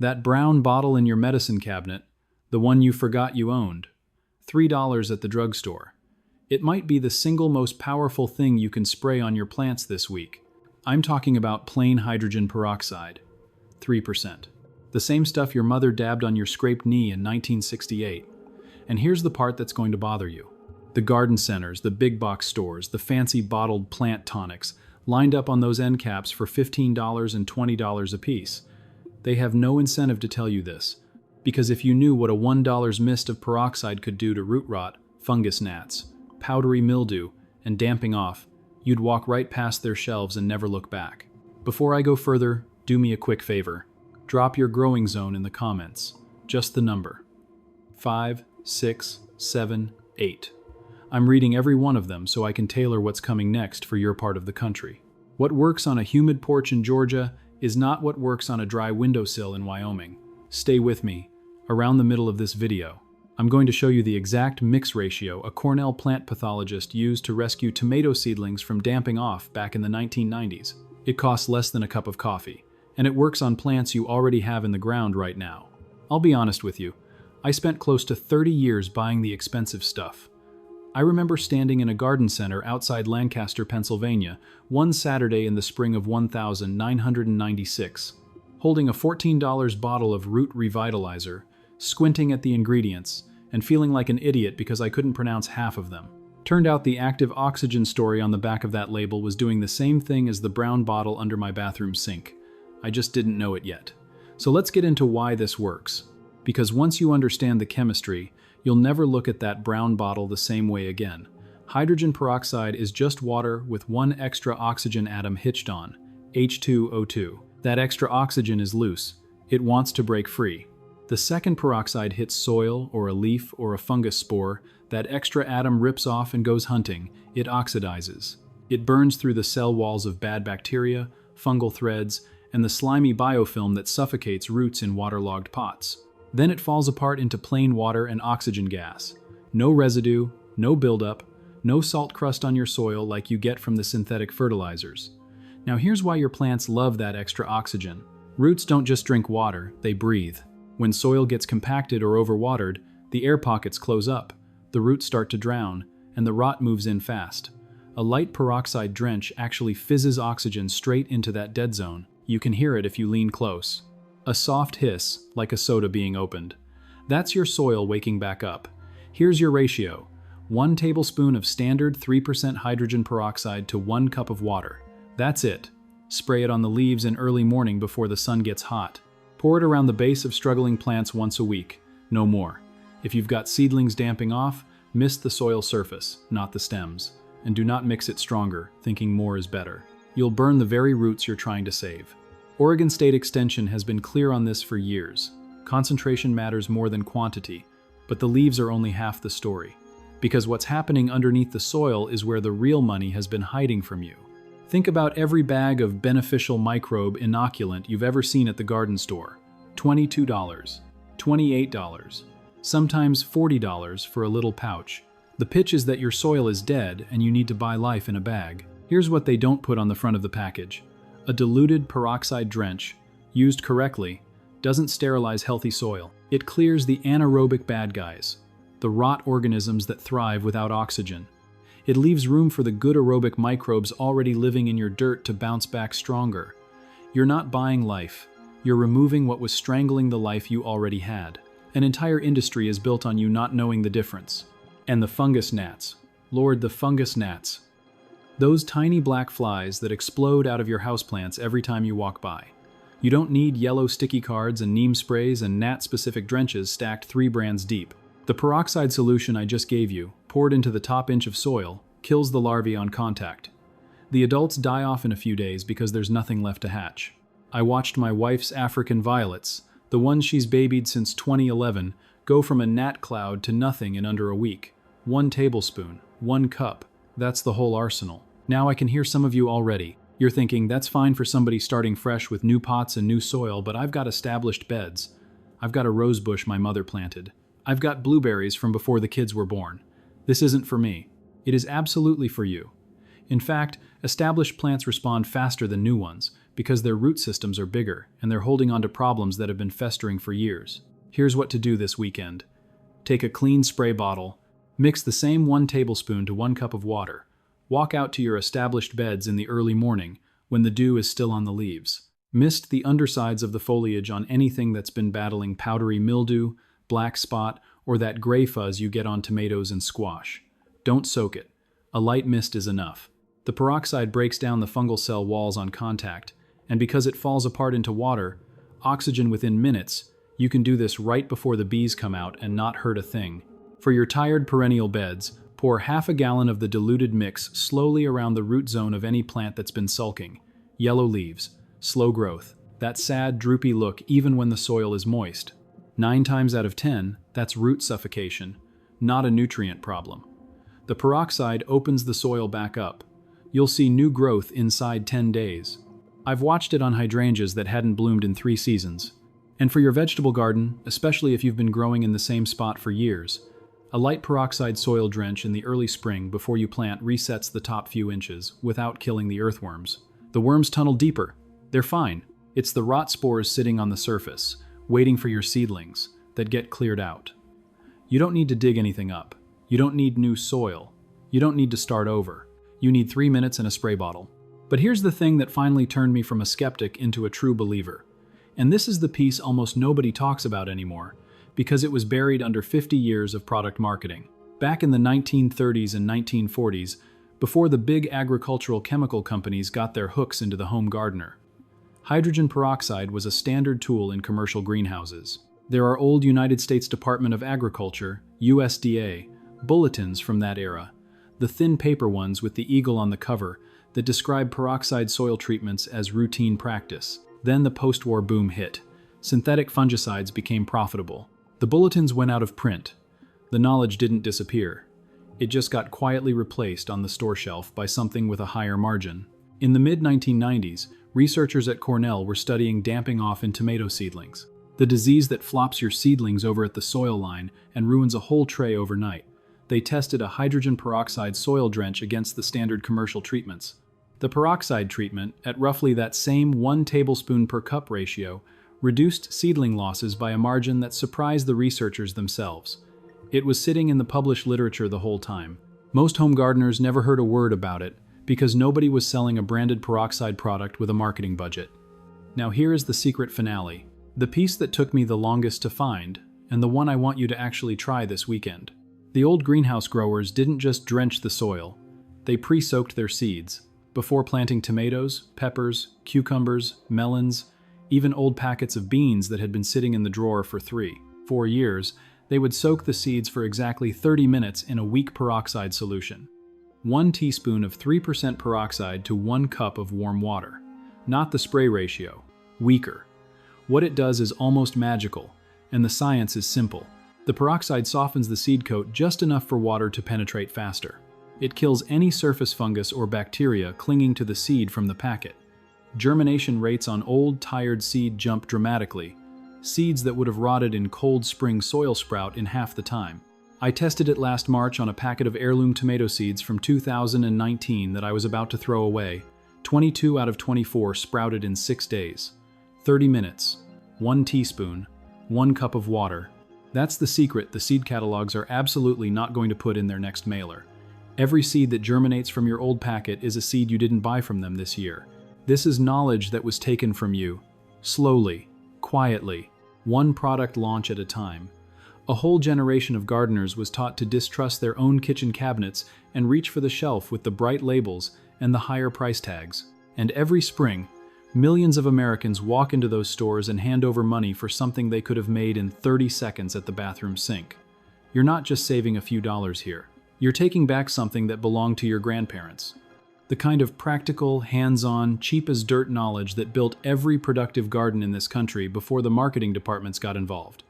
That brown bottle in your medicine cabinet, the one you forgot you owned. $3 at the drugstore. It might be the single most powerful thing you can spray on your plants this week. I'm talking about plain hydrogen peroxide. 3%. The same stuff your mother dabbed on your scraped knee in 1968. And here's the part that's going to bother you. The garden centers, the big box stores, the fancy bottled plant tonics, lined up on those end caps for $15 and $20 a piece. They have no incentive to tell you this, because if you knew what a $1 mist of peroxide could do to root rot, fungus gnats, powdery mildew, and damping off, you'd walk right past their shelves and never look back. Before I go further, do me a quick favor. Drop your growing zone in the comments. Just the number. 5, 6, 7, 8. I'm reading every one of them so I can tailor what's coming next for your part of the country. What works on a humid porch in Georgia is not what works on a dry windowsill in Wyoming. Stay with me. Around the middle of this video, I'm going to show you the exact mix ratio a Cornell plant pathologist used to rescue tomato seedlings from damping off back in the 1990s. It costs less than a cup of coffee, and it works on plants you already have in the ground right now. I'll be honest with you, I spent close to 30 years buying the expensive stuff. I remember standing in a garden center outside Lancaster, Pennsylvania, one Saturday in the spring of 1996, holding a $14 bottle of root revitalizer, squinting at the ingredients, and feeling like an idiot because I couldn't pronounce half of them. Turned out the active oxygen story on the back of that label was doing the same thing as the brown bottle under my bathroom sink. I just didn't know it yet. So let's get into why this works. Because once you understand the chemistry, you'll never look at that brown bottle the same way again. Hydrogen peroxide is just water with one extra oxygen atom hitched on, H2O2. That extra oxygen is loose. It wants to break free. The second peroxide hits soil or a leaf or a fungus spore, that extra atom rips off and goes hunting. It oxidizes. It burns through the cell walls of bad bacteria, fungal threads, and the slimy biofilm that suffocates roots in waterlogged pots. Then it falls apart into plain water and oxygen gas. No residue, no buildup, no salt crust on your soil like you get from the synthetic fertilizers. Now here's why your plants love that extra oxygen. Roots don't just drink water, they breathe. When soil gets compacted or overwatered, the air pockets close up, the roots start to drown, and the rot moves in fast. A light peroxide drench actually fizzes oxygen straight into that dead zone. You can hear it if you lean close. A soft hiss, like a soda being opened. That's your soil waking back up. Here's your ratio. 1 tablespoon of standard 3% hydrogen peroxide to 1 cup of water. That's it. Spray it on the leaves in early morning before the sun gets hot. Pour it around the base of struggling plants once a week. No more. If you've got seedlings damping off, mist the soil surface, not the stems. And do not mix it stronger, thinking more is better. You'll burn the very roots you're trying to save. Oregon State Extension has been clear on this for years. Concentration matters more than quantity, but the leaves are only half the story. Because what's happening underneath the soil is where the real money has been hiding from you. Think about every bag of beneficial microbe inoculant you've ever seen at the garden store. $22, $28, sometimes $40 for a little pouch. The pitch is that your soil is dead and you need to buy life in a bag. Here's what they don't put on the front of the package. A diluted peroxide drench, used correctly, doesn't sterilize healthy soil. It clears the anaerobic bad guys, the rot organisms that thrive without oxygen. It leaves room for the good aerobic microbes already living in your dirt to bounce back stronger. You're not buying life. You're removing what was strangling the life you already had. An entire industry is built on you not knowing the difference. And the fungus gnats. Lord, the fungus gnats. Those tiny black flies that explode out of your houseplants every time you walk by. You don't need yellow sticky cards and neem sprays and gnat-specific drenches stacked 3 brands deep. The peroxide solution I just gave you, poured into the top inch of soil, kills the larvae on contact. The adults die off in a few days because there's nothing left to hatch. I watched my wife's African violets, the ones she's babied since 2011, go from a gnat cloud to nothing in under a week. 1 tablespoon, 1 cup, that's the whole arsenal. Now I can hear some of you already. You're thinking, that's fine for somebody starting fresh with new pots and new soil, but I've got established beds. I've got a rose bush my mother planted. I've got blueberries from before the kids were born. This isn't for me. It is absolutely for you. In fact, established plants respond faster than new ones because their root systems are bigger and they're holding on to problems that have been festering for years. Here's what to do this weekend. Take a clean spray bottle, mix the same 1 tablespoon to 1 cup of water. Walk out to your established beds in the early morning when the dew is still on the leaves. Mist the undersides of the foliage on anything that's been battling powdery mildew, black spot, or that gray fuzz you get on tomatoes and squash. Don't soak it. A light mist is enough. The peroxide breaks down the fungal cell walls on contact, and because it falls apart into water, oxygen within minutes, you can do this right before the bees come out and not hurt a thing. For your tired perennial beds, pour half a gallon of the diluted mix slowly around the root zone of any plant that's been sulking. Yellow leaves, slow growth, that sad, droopy look even when the soil is moist. 9 times out of 10, that's root suffocation, not a nutrient problem. The peroxide opens the soil back up. You'll see new growth inside 10 days. I've watched it on hydrangeas that hadn't bloomed in 3 seasons. And for your vegetable garden, especially if you've been growing in the same spot for years, a light peroxide soil drench in the early spring before you plant resets the top few inches without killing the earthworms. The worms tunnel deeper. They're fine. It's the rot spores sitting on the surface, waiting for your seedlings, that get cleared out. You don't need to dig anything up. You don't need new soil. You don't need to start over. You need 3 minutes and a spray bottle. But here's the thing that finally turned me from a skeptic into a true believer. And this is the piece almost nobody talks about anymore, because it was buried under 50 years of product marketing. Back in the 1930s and 1940s, before the big agricultural chemical companies got their hooks into the home gardener, hydrogen peroxide was a standard tool in commercial greenhouses. There are old United States Department of Agriculture, USDA, bulletins from that era, the thin paper ones with the eagle on the cover, that describe peroxide soil treatments as routine practice. Then the post-war boom hit. Synthetic fungicides became profitable. The bulletins went out of print. The knowledge didn't disappear. It just got quietly replaced on the store shelf by something with a higher margin. In the mid-1990s, researchers at Cornell were studying damping off in tomato seedlings, the disease that flops your seedlings over at the soil line and ruins a whole tray overnight. They tested a hydrogen peroxide soil drench against the standard commercial treatments. The peroxide treatment, at roughly that same 1 tablespoon per cup ratio, reduced seedling losses by a margin that surprised the researchers themselves. It was sitting in the published literature the whole time. Most home gardeners never heard a word about it because nobody was selling a branded peroxide product with a marketing budget. Now here is the secret finale, the piece that took me the longest to find, and the one I want you to actually try this weekend. The old greenhouse growers didn't just drench the soil, they pre-soaked their seeds. Before planting tomatoes, peppers, cucumbers, melons, even old packets of beans that had been sitting in the drawer for 3-4 years, they would soak the seeds for exactly 30 minutes in a weak peroxide solution. 1 teaspoon of 3% peroxide to 1 cup of warm water. Not the spray ratio, weaker. What it does is almost magical, and the science is simple. The peroxide softens the seed coat just enough for water to penetrate faster. It kills any surface fungus or bacteria clinging to the seed from the packet. Germination rates on old, tired seed jump dramatically. Seeds that would have rotted in cold spring soil sprout in half the time. I tested it last March on a packet of heirloom tomato seeds from 2019 that I was about to throw away. 22 out of 24 sprouted in 6 days. 30 minutes, 1 teaspoon, 1 cup of water. That's the secret the seed catalogs are absolutely not going to put in their next mailer. Every seed that germinates from your old packet is a seed you didn't buy from them this year. This is knowledge that was taken from you, slowly, quietly, 1 product launch at a time. A whole generation of gardeners was taught to distrust their own kitchen cabinets and reach for the shelf with the bright labels and the higher price tags. And every spring, millions of Americans walk into those stores and hand over money for something they could have made in 30 seconds at the bathroom sink. You're not just saving a few dollars here. You're taking back something that belonged to your grandparents. The kind of practical, hands-on, cheap-as-dirt knowledge that built every productive garden in this country before the marketing departments got involved.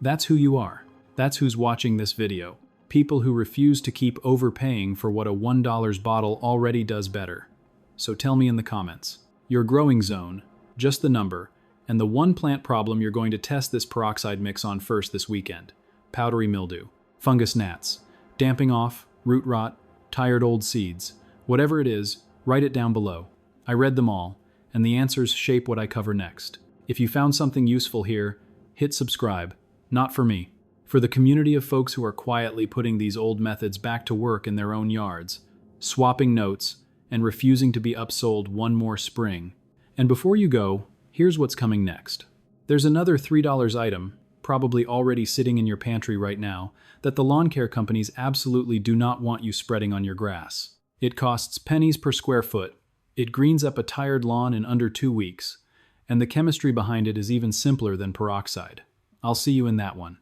That's who you are. That's who's watching this video. People who refuse to keep overpaying for what a $1 bottle already does better. So tell me in the comments, your growing zone, just the number, and the 1 plant problem you're going to test this peroxide mix on first this weekend. Powdery mildew, fungus gnats, damping off, root rot, tired old seeds. Whatever it is, write it down below. I read them all, and the answers shape what I cover next. If you found something useful here, hit subscribe. Not for me. For the community of folks who are quietly putting these old methods back to work in their own yards, swapping notes, and refusing to be upsold one more spring. And before you go, here's what's coming next. There's another $3 item, probably already sitting in your pantry right now, that the lawn care companies absolutely do not want you spreading on your grass. It costs pennies per square foot, it greens up a tired lawn in under 2 weeks, and the chemistry behind it is even simpler than peroxide. I'll see you in that one.